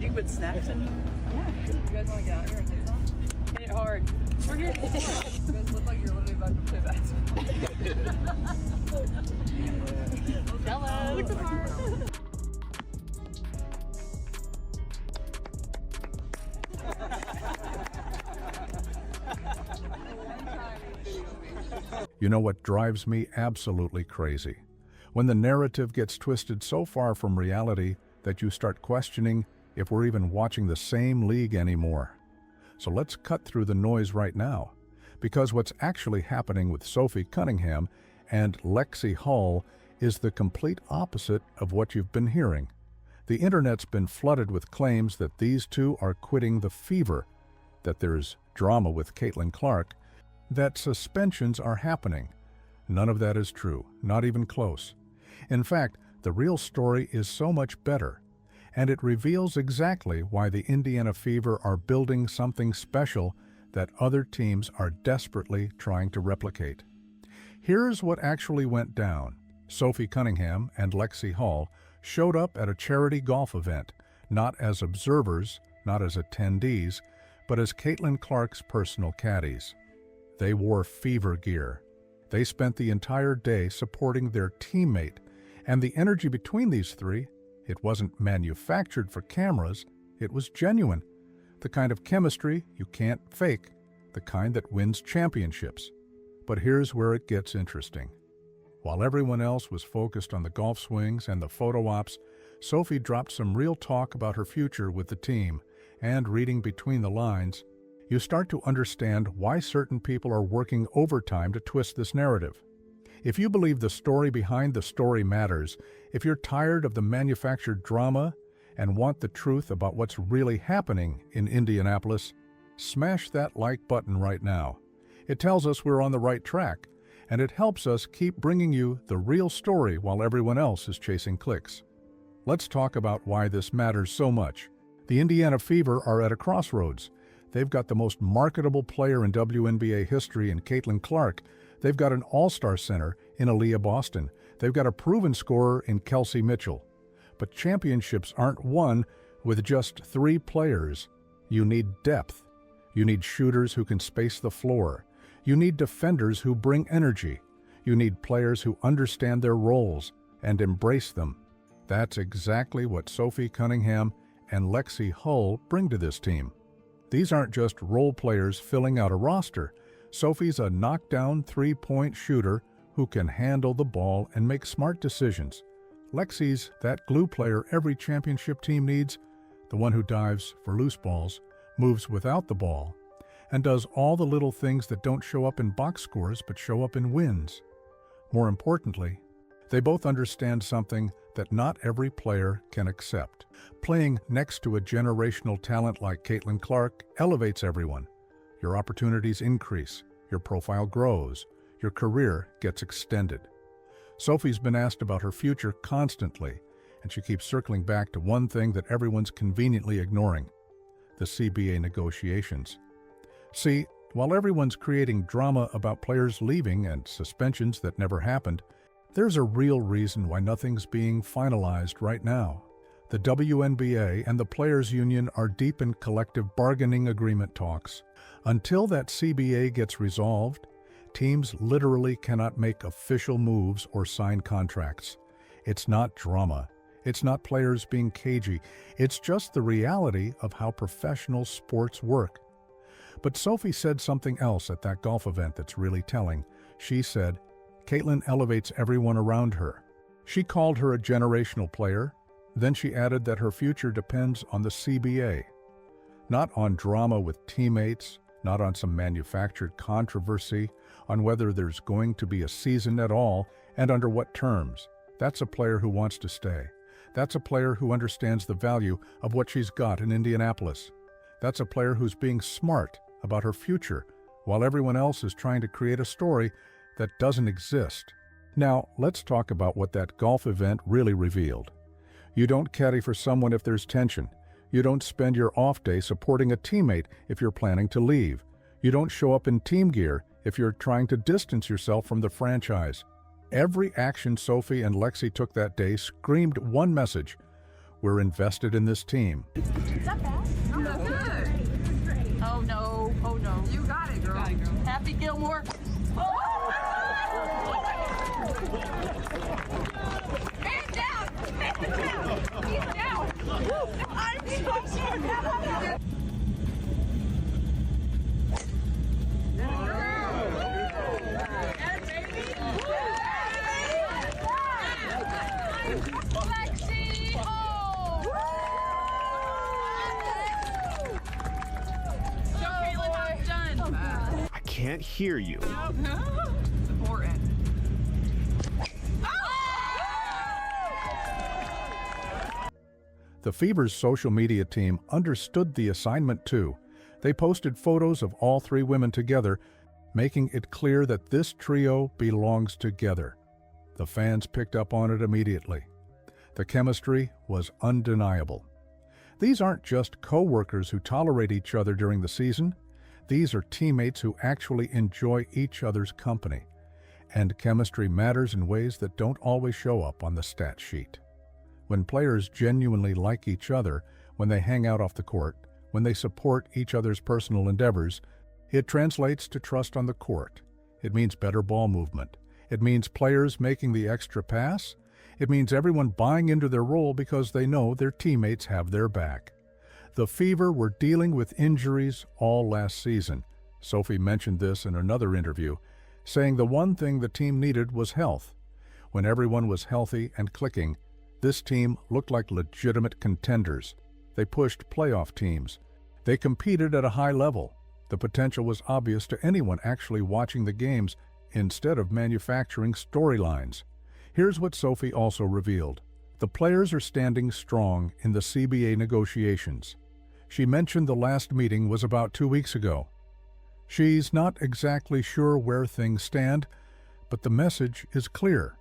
Did you put snacks in? Yeah. You guys want to get out here and take some? Hit it hard. We're here. You guys look like you're literally about to play basketball. Hello. Look at hard. You know what drives me absolutely crazy? When the narrative gets twisted so far from reality that you start questioning if we're even watching the same league anymore. So let's cut through the noise right now, because what's actually happening with Sophie Cunningham and Lexie Hull is the complete opposite of what you've been hearing. The internet's been flooded with claims that these two are quitting the fever, that there's drama with Caitlin Clark, that suspensions are happening. None of that is true, not even close. In fact, the real story is so much better, and it reveals exactly why the Indiana Fever are building something special that other teams are desperately trying to replicate. Here's what actually went down. Sophie Cunningham and Lexie Hull showed up at a charity golf event, not as observers, not as attendees, but as Caitlin Clark's personal caddies. They wore fever gear. They spent the entire day supporting their teammate, and the energy between these three, it wasn't manufactured for cameras, it was genuine. The kind of chemistry you can't fake, the kind that wins championships. But here's where it gets interesting. While everyone else was focused on the golf swings and the photo ops, Sophie dropped some real talk about her future with the team, and reading between the lines, you start to understand why certain people are working overtime to twist this narrative. If you believe the story behind the story matters, if you're tired of the manufactured drama and want the truth about what's really happening in Indianapolis, smash that like button right now. It tells us we're on the right track, and it helps us keep bringing you the real story while everyone else is chasing clicks. Let's talk about why this matters so much. The Indiana Fever are at a crossroads. They've got the most marketable player in WNBA history in Caitlin Clark. They've got an all-star center in Aaliyah Boston. They've got a proven scorer in Kelsey Mitchell. But championships aren't won with just 3 players. You need depth. You need shooters who can space the floor. You need defenders who bring energy. You need players who understand their roles and embrace them. That's exactly what Sophie Cunningham and Lexie Hull bring to this team. These aren't just role players filling out a roster. Sophie's a knockdown three-point shooter who can handle the ball and make smart decisions. Lexie's that glue player every championship team needs, the one who dives for loose balls, moves without the ball, and does all the little things that don't show up in box scores but show up in wins. More importantly, they both understand something that not every player can accept. Playing next to a generational talent like Caitlin Clark elevates everyone. Your opportunities increase, your profile grows, your career gets extended. Sophie's been asked about her future constantly, and she keeps circling back to one thing that everyone's conveniently ignoring: the CBA negotiations. See, while everyone's creating drama about players leaving and suspensions that never happened, there's a real reason why nothing's being finalized right now. The WNBA and the Players Union are deep in collective bargaining agreement talks. Until that CBA gets resolved, teams literally cannot make official moves or sign contracts. It's not drama. It's not players being cagey. It's just the reality of how professional sports work. But Sophie said something else at that golf event that's really telling. She said, Caitlin elevates everyone around her. She called her a generational player. Then she added that her future depends on the CBA. Not on drama with teammates, not on some manufactured controversy, on whether there's going to be a season at all and under what terms. That's a player who wants to stay. That's a player who understands the value of what she's got in Indianapolis. That's a player who's being smart about her future, while everyone else is trying to create a story that doesn't exist. Now, let's talk about what that golf event really revealed. You don't caddy for someone if there's tension. You don't spend your off day supporting a teammate if you're planning to leave. You don't show up in team gear if you're trying to distance yourself from the franchise. Every action Sophie and Lexie took that day screamed one message: We're invested in this team. Is that bad? No, good. Oh no, oh no. You got it, girl. Happy Gilmore. Man down! Man down! He's down! I'm so sorry! Lexie! Oh! So Caitlin, how it's done. I can't hear you. It's important. The Fever's social media team understood the assignment too. They posted photos of all three women together, making it clear that this trio belongs together. The fans picked up on it immediately. The chemistry was undeniable. These aren't just co-workers who tolerate each other during the season. These are teammates who actually enjoy each other's company. And chemistry matters in ways that don't always show up on the stat sheet. When players genuinely like each other, when they hang out off the court, when they support each other's personal endeavors, it translates to trust on the court. It means better ball movement. It means players making the extra pass. It means everyone buying into their role because they know their teammates have their back. The Fever were dealing with injuries all last season. Sophie mentioned this in another interview, saying the one thing the team needed was health. When everyone was healthy and clicking, this team looked like legitimate contenders. They pushed playoff teams. They competed at a high level. The potential was obvious to anyone actually watching the games instead of manufacturing storylines. Here's what Sophie also revealed. The players are standing strong in the CBA negotiations. She mentioned the last meeting was about 2 weeks ago. She's not exactly sure where things stand, but the message is clear.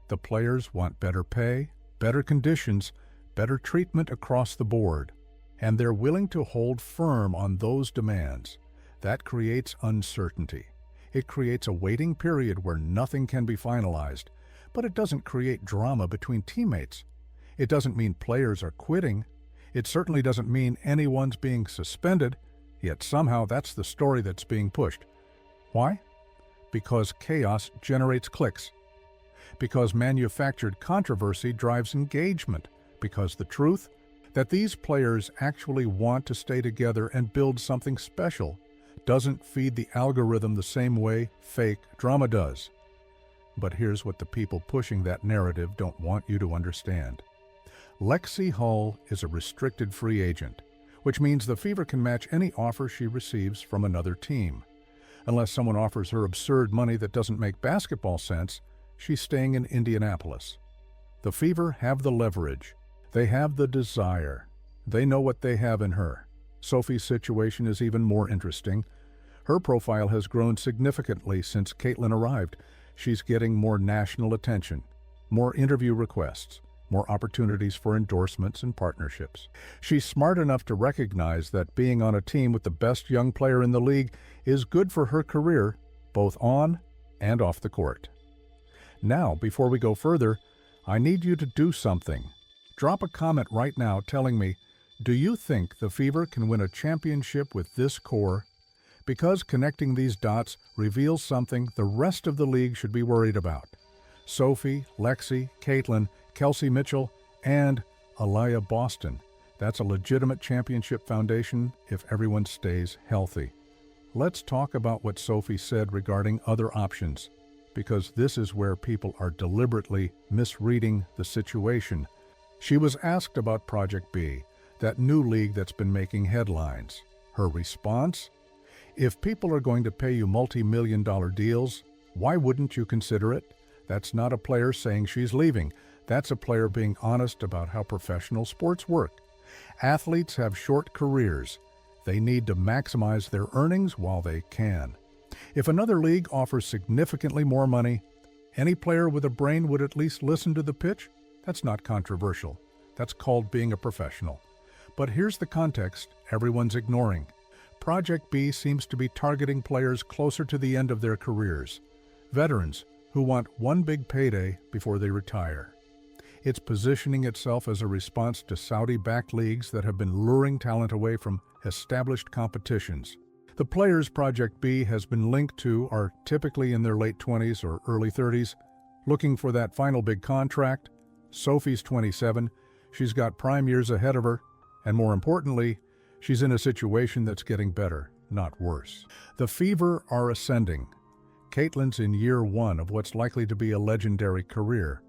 The players want better pay, better conditions, better treatment across the board, and they're willing to hold firm on those demands. That creates uncertainty. It creates a waiting period where nothing can be finalized, but it doesn't create drama between teammates. It doesn't mean players are quitting. It certainly doesn't mean anyone's being suspended, yet somehow that's the story that's being pushed. Why? Because chaos generates clicks. Because manufactured controversy drives engagement. Because the truth, that these players actually want to stay together and build something special, doesn't feed the algorithm the same way fake drama does. But here's what the people pushing that narrative don't want you to understand. Lexie Hull is a restricted free agent, which means the Fever can match any offer she receives from another team. Unless someone offers her absurd money that doesn't make basketball sense, she's staying in Indianapolis. The Fever have the leverage. They have the desire. They know what they have in her. Sophie's situation is even more interesting. Her profile has grown significantly since Caitlin arrived. She's getting more national attention, more interview requests, more opportunities for endorsements and partnerships. She's smart enough to recognize that being on a team with the best young player in the league is good for her career, both on and off the court. Now, before we go further, I need you to do something. Drop a comment right now telling me, do you think the Fever can win a championship with this core? Because connecting these dots reveals something the rest of the league should be worried about. Sophie, Lexie, Caitlin, Kelsey Mitchell, and Aliyah Boston. That's a legitimate championship foundation if everyone stays healthy. Let's talk about what Sophie said regarding other options, because this is where people are deliberately misreading the situation. She was asked about Project B, that new league that's been making headlines. Her response? If people are going to pay you multi-million-dollar deals, why wouldn't you consider it? That's not a player saying she's leaving. That's a player being honest about how professional sports work. Athletes have short careers. They need to maximize their earnings while they can. If another league offers significantly more money, any player with a brain would at least listen to the pitch. That's not controversial. That's called being a professional. But here's the context everyone's ignoring. Project B seems to be targeting players closer to the end of their careers, veterans who want one big payday before they retire. It's positioning itself as a response to Saudi-backed leagues that have been luring talent away from established competitions. The players Project B has been linked to are typically in their late 20s or early 30s, looking for that final big contract. Sophie's 27, she's got prime years ahead of her, and more importantly, she's in a situation that's getting better, not worse. The Fever are ascending. Caitlin's in year one of what's likely to be a legendary career.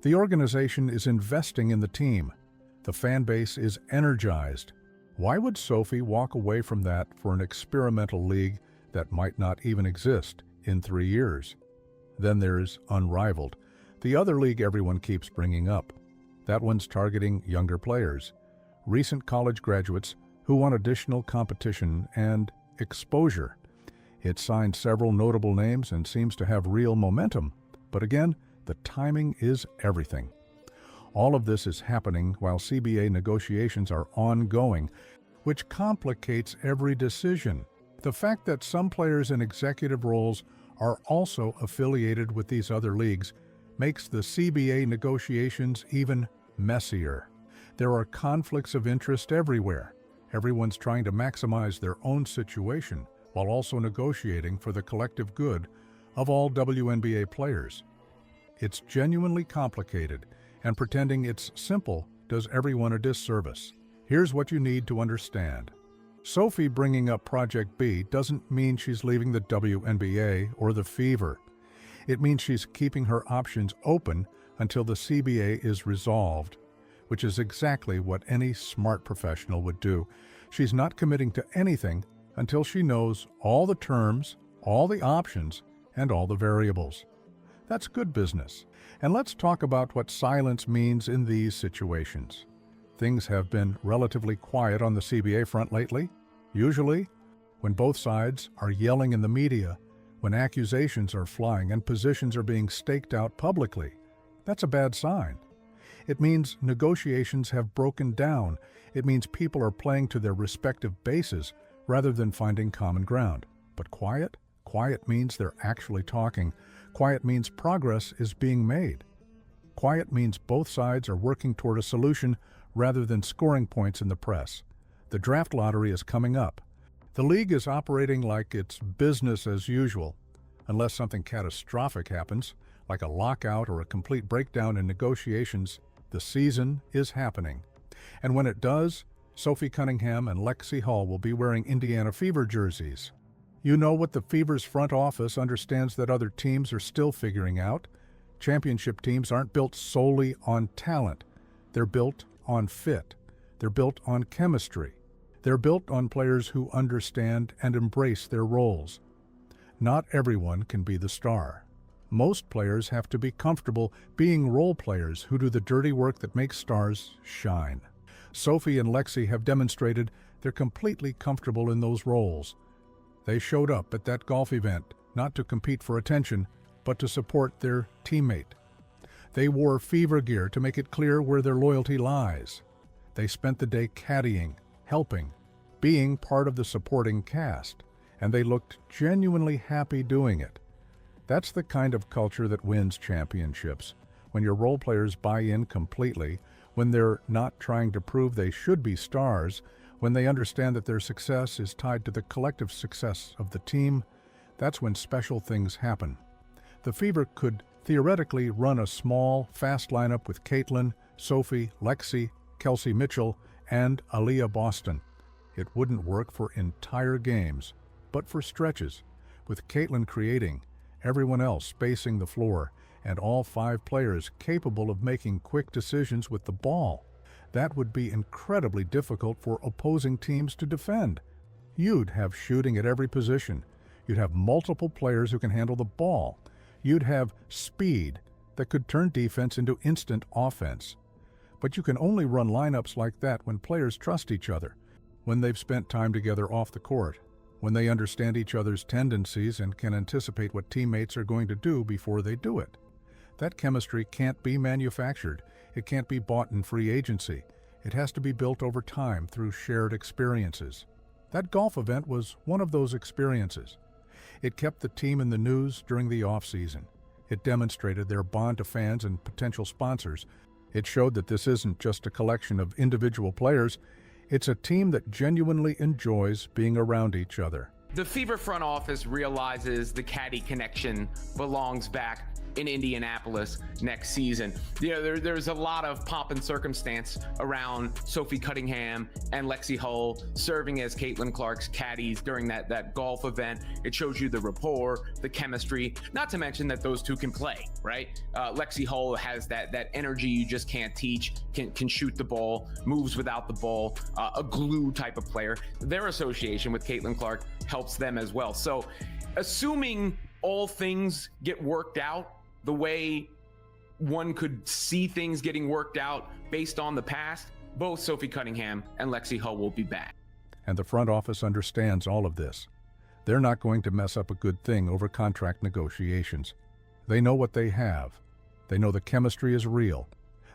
The organization is investing in the team. The fan base is energized. Why would Sophie walk away from that for an experimental league that might not even exist in 3 years? Then there's Unrivaled, the other league everyone keeps bringing up. That one's targeting younger players, recent college graduates who want additional competition and exposure. It signed several notable names and seems to have real momentum. But again, the timing is everything. All of this is happening while CBA negotiations are ongoing, which complicates every decision. The fact that some players in executive roles are also affiliated with these other leagues makes the CBA negotiations even messier. There are conflicts of interest everywhere. Everyone's trying to maximize their own situation while also negotiating for the collective good of all WNBA players. It's genuinely complicated, and pretending it's simple does everyone a disservice. Here's what you need to understand. Sophie bringing up Project B doesn't mean she's leaving the WNBA or the Fever. It means she's keeping her options open until the CBA is resolved, which is exactly what any smart professional would do. She's not committing to anything until she knows all the terms, all the options, and all the variables. That's good business. And let's talk about what silence means in these situations. Things have been relatively quiet on the CBA front lately. Usually, when both sides are yelling in the media, when accusations are flying and positions are being staked out publicly, that's a bad sign. It means negotiations have broken down. It means people are playing to their respective bases rather than finding common ground. But quiet? Quiet means they're actually talking. Quiet means progress is being made. Quiet means both sides are working toward a solution rather than scoring points in the press. The draft lottery is coming up. The league is operating like it's business as usual, unless something catastrophic happens, like a lockout or a complete breakdown in negotiations. The season is happening. And when it does, Sophie Cunningham and Lexie Hull will be wearing Indiana Fever jerseys. You know what the Fever's front office understands that other teams are still figuring out. Championship teams aren't built solely on talent. They're built on fit. They're built on chemistry. They're built on players who understand and embrace their roles. Not everyone can be the star. Most players have to be comfortable being role players who do the dirty work that makes stars shine. Sophie and Lexie have demonstrated they're completely comfortable in those roles. They showed up at that golf event not to compete for attention, but to support their teammate. They wore Fever gear to make it clear where their loyalty lies. They spent the day caddying, helping, being part of the supporting cast, and they looked genuinely happy doing it. That's the kind of culture that wins championships, when your role players buy in completely, when they're not trying to prove they should be stars, when they understand that their success is tied to the collective success of the team. That's when special things happen. The Fever could theoretically run a small, fast lineup with Caitlin, Sophie, Lexie, Kelsey Mitchell, and Aaliyah Boston. It wouldn't work for entire games, but for stretches, with Caitlin creating, everyone else spacing the floor, and all 5 players capable of making quick decisions with the ball. That would be incredibly difficult for opposing teams to defend. You'd have shooting at every position. You'd have multiple players who can handle the ball. You'd have speed that could turn defense into instant offense. But you can only run lineups like that when players trust each other, when they've spent time together off the court, when they understand each other's tendencies and can anticipate what teammates are going to do before they do it. That chemistry can't be manufactured. It can't be bought in free agency. It has to be built over time through shared experiences. That golf event was one of those experiences. It kept the team in the news during the off-season. It demonstrated their bond to fans and potential sponsors. It showed that this isn't just a collection of individual players, it's a team that genuinely enjoys being around each other. The Fever front office realizes the caddy connection belongs back in Indianapolis next season. There's a lot of pomp and circumstance around Sophie Cunningham and Lexie Hull serving as Caitlin Clark's caddies during that golf event. It shows you the rapport, the chemistry, not to mention that those two can play, right? Lexie Hull has that energy you just can't teach, can shoot the ball, moves without the ball, a glue type of player. Their association with Caitlin Clark helps them as well. So assuming all things get worked out the way one could see things getting worked out based on the past, both Sophie Cunningham and Lexie Hull will be back. And the front office understands all of this. They're not going to mess up a good thing over contract negotiations. They know what they have. They know the chemistry is real.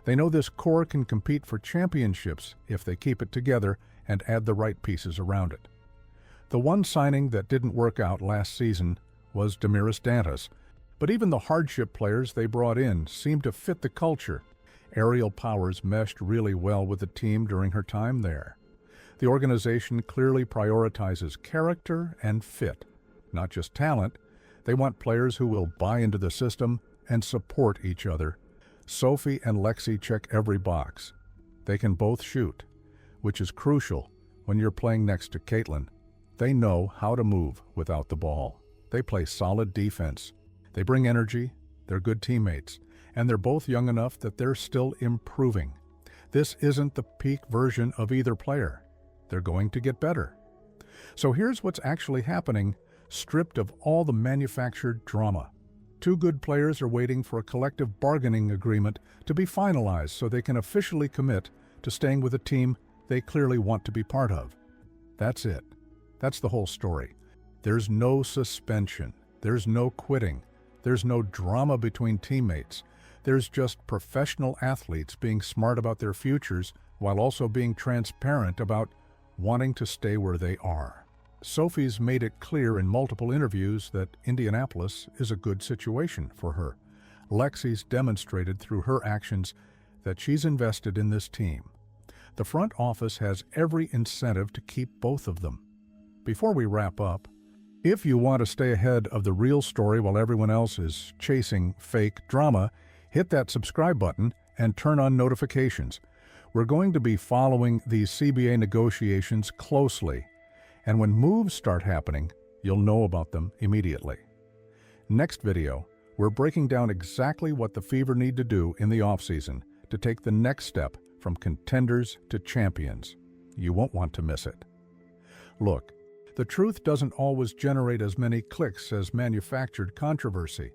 They know this core can compete for championships if they keep it together and add the right pieces around it. The one signing that didn't work out last season was Damiris Dantas, but even the hardship players they brought in seemed to fit the culture. Aerial Powers meshed really well with the team during her time there. The organization clearly prioritizes character and fit, not just talent. They want players who will buy into the system and support each other. Sophie and Lexie check every box. They can both shoot, which is crucial when you're playing next to Caitlin. They know how to move without the ball. They play solid defense. They bring energy, they're good teammates, and they're both young enough that they're still improving. This isn't the peak version of either player. They're going to get better. So here's what's actually happening, stripped of all the manufactured drama. Two good players are waiting for a collective bargaining agreement to be finalized so they can officially commit to staying with a team they clearly want to be part of. That's it. That's the whole story. There's no suspension. There's no quitting. There's no drama between teammates. There's just professional athletes being smart about their futures while also being transparent about wanting to stay where they are. Sophie's made it clear in multiple interviews that Indianapolis is a good situation for her. Lexie's demonstrated through her actions that she's invested in this team. The front office has every incentive to keep both of them. Before we wrap up, if you want to stay ahead of the real story while everyone else is chasing fake drama, hit that subscribe button and turn on notifications. We're going to be following these CBA negotiations closely, and when moves start happening, you'll know about them immediately. Next video, we're breaking down exactly what the Fever need to do in the offseason to take the next step from contenders to champions. You won't want to miss it. Look, the truth doesn't always generate as many clicks as manufactured controversy,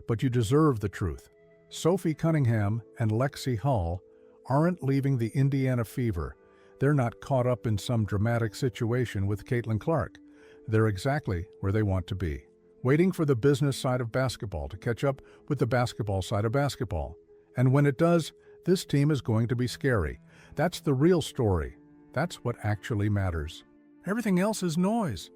but you deserve the truth. Sophie Cunningham and Lexie Hull aren't leaving the Indiana Fever. They're not caught up in some dramatic situation with Caitlin Clark. They're exactly where they want to be, waiting for the business side of basketball to catch up with the basketball side of basketball. And when it does, this team is going to be scary. That's the real story. That's what actually matters. Everything else is noise.